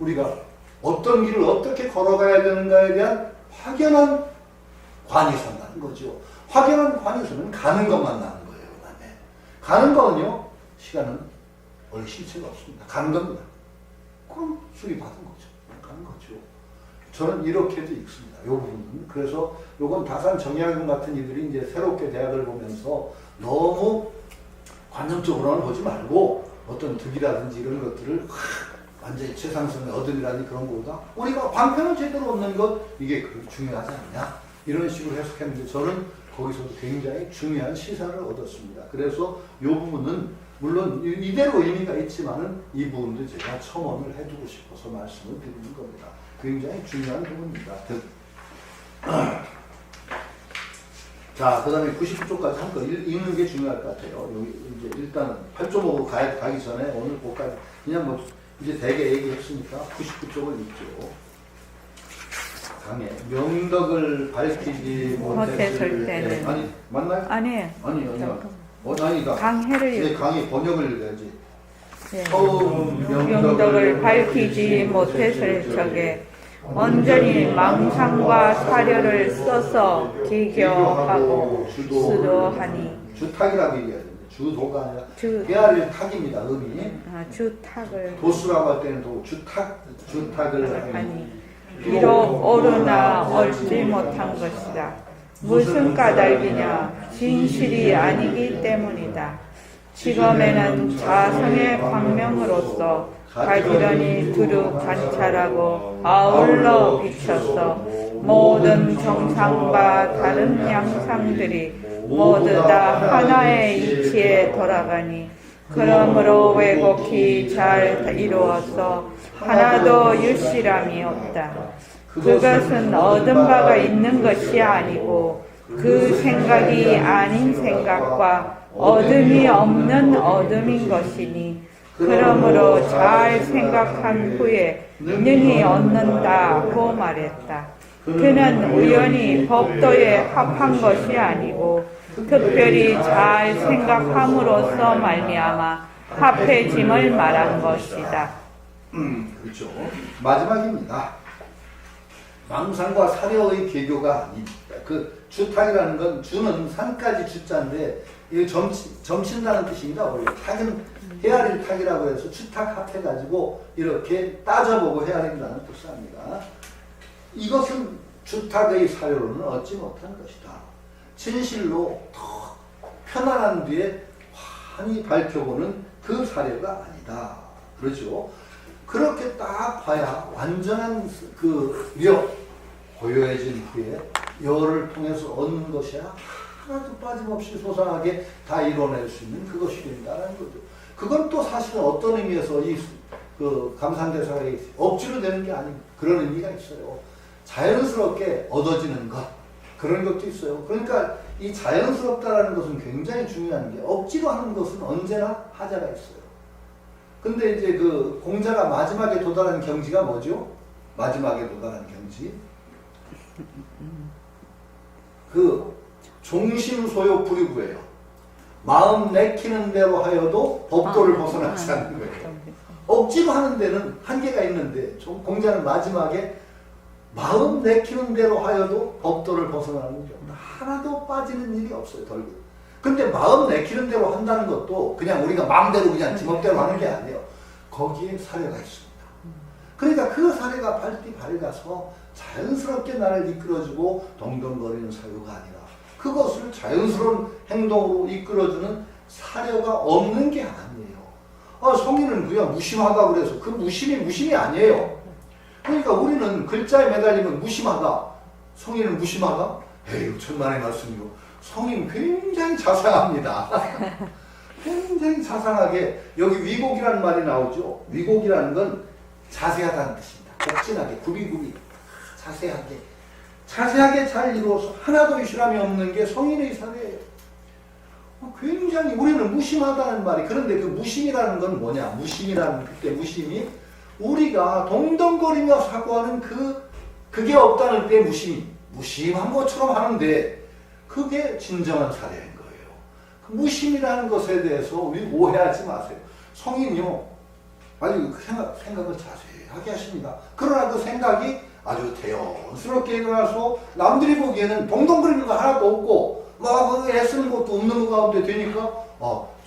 우리가 어떤 길을 어떻게 걸어가야 되는가에 대한 확연한 관이 선다는 거죠. 확연한 관이 서면 가는 것만 나는 거예요. 그다음에 가는 거는요, 시간은 원래 실체가 없습니다. 가는 겁니다. 그럼 수리받은 거죠. 가는 거죠. 저는 이렇게도 읽습니다. 이 부분은. 그래서 요건 다산 정약용 같은 이들이 이제 새롭게 대학을 보면서 너무 관념적으로는 보지 말고 어떤 득이라든지 이런 것들을 완전히 최상승을 얻으리라니 그런 거보다 우리가 방편을 제대로 얻는 것, 이게 중요하지 않냐, 이런 식으로 해석했는데 저는 거기서도 굉장히 중요한 시사를 얻었습니다. 그래서 이 부분은 물론 이대로 의미가 있지만은 이 부분도 제가 첨언을 해두고 싶어서 말씀을 드리는 겁니다. 굉장히 중요한 부분입니다. 자, 그 다음에 99쪽까지 한 거 읽는 게 중요할 것 같아요. 여기 이제 일단 8.5로 가기 전에 오늘 그까지 그냥 뭐 이제 대개 얘기했으니까 99쪽을 읽죠. 강해. 명덕을 밝히지 못했을 때는. 아니, 맞나요? 아니에요. 아니요. 아니다. 강해를 네, 강의 번역을 읽어야지. 네. 처음 명덕을 밝히지 못했을 적에 온전히 망상과 사려를 써서 기교하고 수도하니. 주탁이라고 얘기해야 됩니다. 주도가 아니라 주- 깨알을 탁입니다. 음이. 주탁을 도수라고 할 때는 도 주탁을 하니 비록 옳으나 옳지 못한 것이다. 무슨 까닭이냐? 진실이 아니기 때문이다. 지금에는 자성의 광명으로서 가지런히 두루 관찰하고 아울러 비춰서 모든 정상과 다른 양상들이 모두 다 하나의 이치에 돌아가니 그러므로 왜곡히 잘 이루어서 하나도 유실함이 없다. 그것은 얻은 바가 있는 것이 아니고 그 생각이 아닌 생각과 얻음이 없는 얻음인 것이니 그러므로 잘 생각한 후에 능히 얻는다고 말했다. 그는 우연히 법도에 합한 것이 아니고 특별히 잘 생각함으로써 말미암아 합해짐을 말한 것이다. 그렇죠. 마지막입니다. 망상과 사려의 개교가 아닙니다. 그 주탁이라는 건 주는 산까지 주자인데 이게 점친다는 뜻입니다. 원래 탁은 헤아릴 탁이라고 해서 주탁 합해가지고 이렇게 따져보고 헤아린다는 뜻을 합니다. 이것은 주탁의 사료로는 얻지 못한 것이다. 진실로 더 편안한 뒤에 환히 밝혀보는 그 사료가 아니다. 그렇죠. 그렇게 딱 봐야 완전한 그 고요해진 후에 열을 통해서 얻는 것이야 하나도 빠짐없이 소상하게 다 이뤄낼 수 있는 그것이 된다는 거죠. 그건 또 사실은 어떤 의미에서 그 감상대사가 억지로 되는 게 아닌 그런 의미가 있어요. 자연스럽게 얻어지는 것, 그런 것도 있어요. 그러니까 이 자연스럽다라는 것은 굉장히 중요한 게 억지로 하는 것은 언제나 하자가 있어요. 근데 이제 그 공자가 마지막에 도달한 경지가 뭐죠? 마지막에 도달한 경지. 그 종심소요 불이구예요. 마음 내키는 대로 하여도 법도를 벗어나지 않는 거예요. 억지로 하는 데는 한계가 있는데 공자는 마지막에 마음 내키는 대로 하여도 법도를 벗어나는 거죠. 하나도 빠지는 일이 없어요. 덜고. 근데 마음 내키는 대로 한다는 것도 그냥 우리가 마음대로 그냥 지멋대로 하는 게 아니에요. 거기에 사례가 있습니다. 그러니까 그 사례가 밝아서 자연스럽게 나를 이끌어주고 동동거리는 사유가 아니라 그것을 자연스러운 행동으로 이끌어주는 사료가 없는 게 아니에요. 성인은 그냥 무심하다 그래서 그 무심이 아니에요. 그러니까 우리는 글자에 매달리면 무심하다. 성인은 무심하다? 에휴, 천만의 말씀이요. 성인 굉장히 자상합니다. 굉장히 자상하게 여기 위곡이라는 말이 나오죠. 위곡이라는 건 자세하다는 뜻입니다. 복진하게 굽이굽이 자세하게 잘 이루어서 하나도 유실함이 없는 게 성인의 사례예요. 굉장히 우리는 무심하다는 말이 그런데 그 무심이라는 건 뭐냐? 무심이라는 그때 무심이 우리가 동동거리며 사고하는 그게 없다는 때 무심한 것처럼 하는데 그게 진정한 사례인 거예요. 그 무심이라는 것에 대해서 오해하지 마세요. 성인이요. 아주 생각을 자세히 자세하게 하십니다. 그러나 그 생각이 아주 대연스럽게 일어나서 남들이 보기에는 동동거리는 거 하나도 없고 막 애쓰는 것도 없는 것 가운데 되니까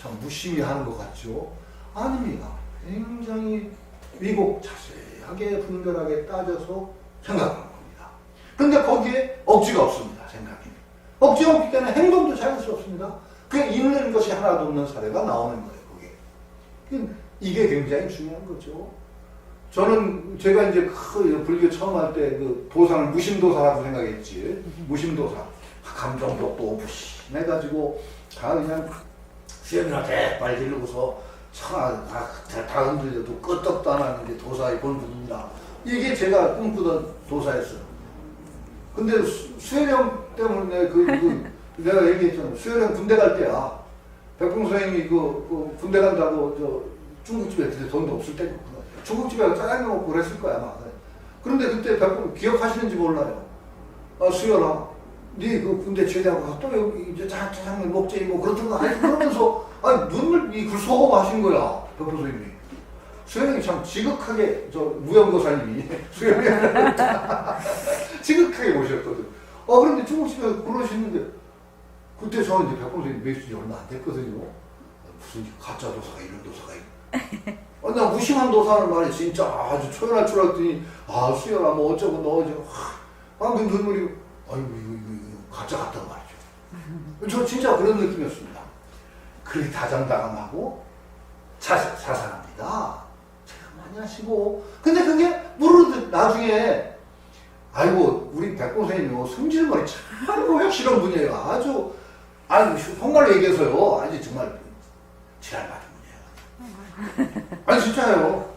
참 무심히 하는 것 같죠? 아닙니다. 굉장히 위곡 자세하게 분별하게 따져서 생각하는 겁니다. 그런데 거기에 억지가 없습니다. 생각이. 억지가 없기 때문에 행동도 자연스럽습니다. 그게 있는 것이 하나도 없는 사례가 나오는 거예요. 그게. 이게 굉장히 중요한 거죠. 저는 제가 이제 불교 처음 할 때 그 도사를 무심도사라고 생각했지. 무심도사. 감정도 없고 무심해가지고 다 그냥 수염이나 대빨 지르고서 다 흔들려도 끄떡도 안 하는 게 도사의 본분이다. 이게 제가 꿈꾸던 도사였어요. 근데 수혜령 때문에 내가 얘기했잖아요. 수혜령 군대 갈 때야. 백봉 선생님이 군대 간다고 중국집에 그때 돈도 없을 때였구나. 중국집에 짜장면 먹고 그랬을 거야 아마. 그런데 그때 백봉 기억하시는지 몰라요. 수혜라, 네 그 군대 제대하고 또 여기 이제 짜장면 먹지 뭐 그렇던가 그러면서 눈을 굴소고 하신 거야 백봉 선생님이. 수혜령이 참 지극하게 무영도사님이 수혜령이 지극하게 모셨거든. 그런데 중국집에 그러시는데 그때 저는 이제 백봉 선생님 몇 지 얼마 안 됐거든요. 무슨 가짜 도사가 이런 도사가 있고. 나 무심한 도사는 말이 진짜 아주 초연할 줄 알았더니 수연아 뭐 어쩌고 너 어쩌고 방금 눈물이 이거 가짜 같단 말이죠. 저 진짜 그런 느낌이었습니다. 그렇게 다정다감하고 자상합니다. 제가 많이 하시고 근데 그게 무르르 나중에 우리 백봉 선생님이 성질머리 참 고약실한 분이에요. 아주 정말로 얘기해서요. 아주 정말 지랄 받은 분이에요. 진짜요.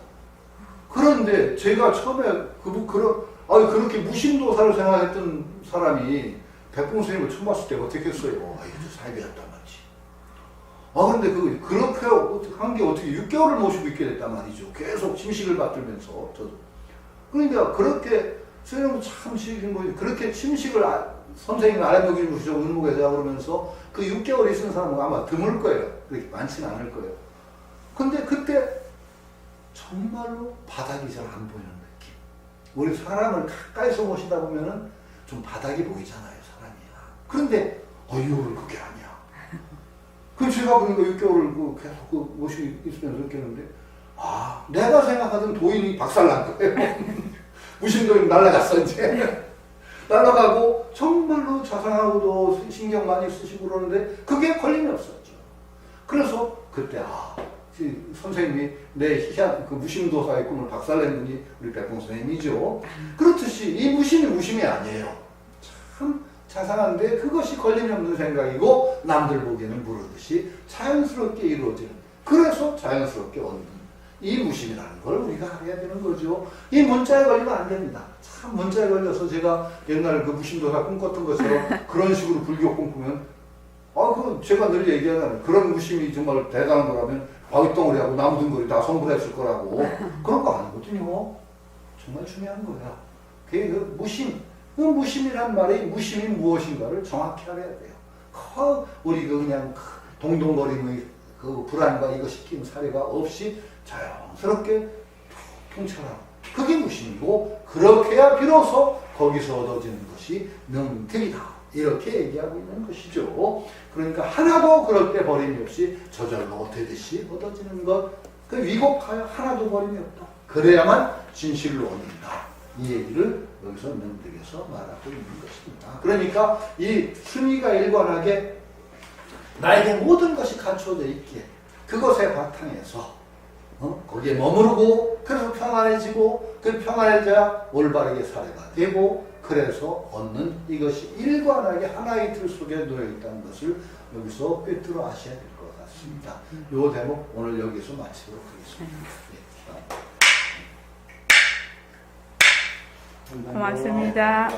그런데 제가 처음에 그렇게 무심도사를 생각했던 사람이 백봉 선생님을 처음 봤을 때 어떻게 했어요? 이거 사이비였단 말이지. 그런데 그렇게 한 게 어떻게 6개월을 모시고 있게 됐단 말이죠. 계속 침식을 받들면서 그러니까 그렇게 수혜령도 참 시kin 분이 그렇게 침식을 선생님 아랫목이 주시죠. 은목에서 그러면서 그 6개월 있은 사람은 아마 드물 거예요. 그렇게 많지는 않을 거예요. 근데 그때 정말로 바닥이 잘 안 보이는 느낌. 우리 사람을 가까이서 모시다 보면은 좀 바닥이 보이잖아요, 사람이. 그런데 그게 아니야. 제가 보니까 6개월을 계속 모시고 있으면서 느꼈는데 내가 생각하던 도인이 박살난 거예요. 무심도인 날아갔어 이제. 날아가고 정말로 자상하고도 신경 많이 쓰시고 그러는데 그게 걸림이 없었죠. 그래서 그때 선생님이 내 희한 무심도사의 꿈을 박살낸 분이 우리 백봉 선생님이죠. 그렇듯이 이 무심이 무심이 아니에요. 참 자상한데 그것이 걸림이 없는 생각이고 남들 보기에는 모르듯이 자연스럽게 이루어지는, 그래서 자연스럽게 얻는 이 무심이라는 걸 우리가 알아야 되는 거죠. 이 문자에 걸리면 안 됩니다. 참 문자에 걸려서 제가 옛날에 그 무심도사 꿈꿨던 것처럼 그런 식으로 불교 꿈꾸면 제가 늘 얘기하잖아요. 그런 무심이 정말 대단한 거라면 바위덩어리하고 나무등거리 다 선물했을 거라고. 그런 거 아니거든요. 정말 중요한 거야. 그 무심, 그 무심이란 말이 무심이 무엇인가를 정확히 알아야 돼요. 우리 그냥 동동거림의 그 불안과 이거 시키는 사례가 없이 자연스럽게 통찰하고, 그게 무심이고, 그렇게 해야 비로소 거기서 얻어지는 것이 명택이다. 이렇게 얘기하고 있는 것이죠. 그러니까 하나도 그럴 때 버림이 없이 저절로 되듯이 얻어지는 것, 그 위곡하여 하나도 버림이 없다. 그래야만 진실로 얻는다. 이 얘기를 여기서 명득에서 말하고 있는 것입니다. 그러니까 이 순위가 일관하게 나에게 모든 것이 갖춰져 있기에 그것의 바탕에서 거기에 머무르고, 그래서 평안해지고, 그 평안해져야 올바르게 사례가 되고, 그래서 얻는 이것이 일관하게 하나의 틀 속에 놓여있다는 것을 여기서 꿰뚫어 아셔야 될 것 같습니다. 이 대목 오늘 여기서 마치도록 하겠습니다. 고맙습니다.